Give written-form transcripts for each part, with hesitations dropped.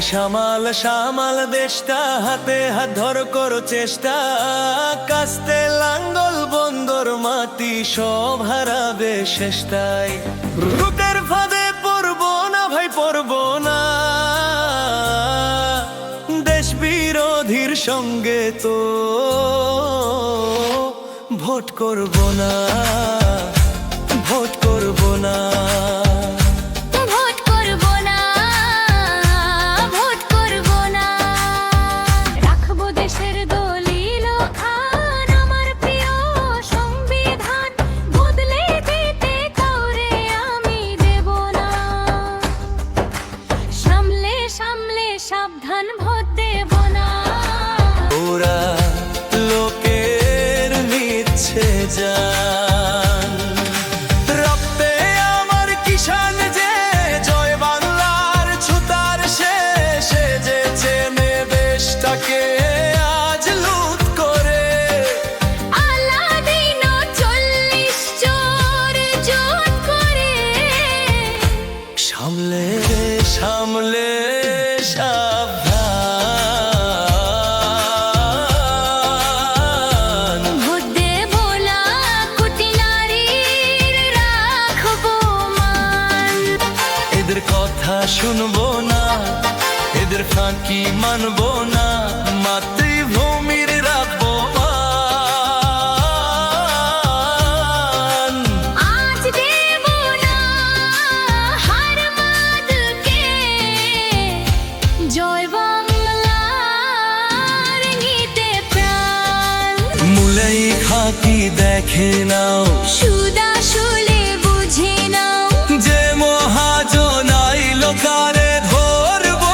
সামাল সামাল দেশটা, হাতে হাত ধর করো চেষ্টা, কাস্তে লাঙ্গল বন্দর মাটি সব হারাবে শেষটাই। রুটের ফাঁদে পড়বো না ভাই, পড়বো না, দেশ বিরোধীর সঙ্গে তো ভোট করবো না, ভোট করবো না। সাবধান, ভোট দেব না। ওরা লোকের নিচ্ছে জান, রক্তে আমার কিষান যে জয় বাংলার ছুতার শেষে যে চেনে দেশটাকে আজ লুট করে। আলাদিন 40 চোর জোট করে, সামলে সামলে এদের কথা শুনবো না, এদের ফাঁকি মানবো না, মাতৃভূমির রাখবো মান। আজ দেব না হার মাদকে, জয় বাংলার নিতে প্রাণ। মুলাই খাকি দেখে নাও, সুদা শুলে বুঝে নাও, যে মহাজন আইলো কারে ধরবো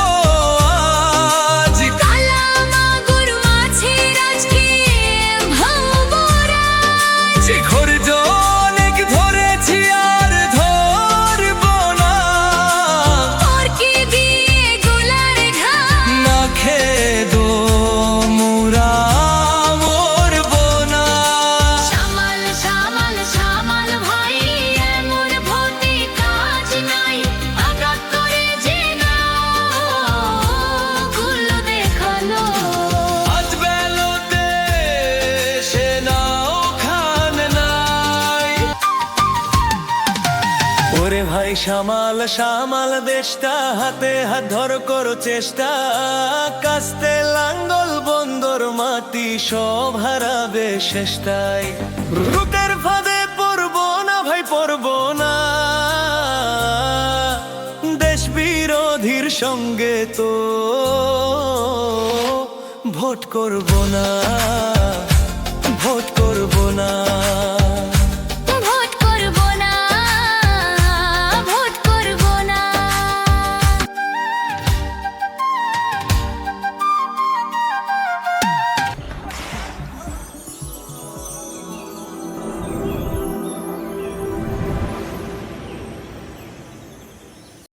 আজ। কালা মাগুর মাছের আজকে ভাববো রাজ। যে ধৈর্য অনেক ধরেছি আর ধরবো না, পরকে দিয়ে গোলার ঘাম না খেদো মুরা মরবো না। সামাল সামাল সামাল ভাই, এমন ভোটে কাজ নাই, আঘাত করে যে নাও গুলো দেখালো। আজ বেলোতে সে নাও খান নাই। ওরে ভাই সামাল সামাল দেশটা, হাতে হাত ধর করো চেষ্টা, কাস্তে লাঙ্গল বন্দর মাটি সব হারাবে শেষটাই। রুটের ফাঁদে পড়বো না ভাই, পড়বো না, দেশ বিরোধীর সঙ্গে তো ভোট করবো না, ভোট করবো না।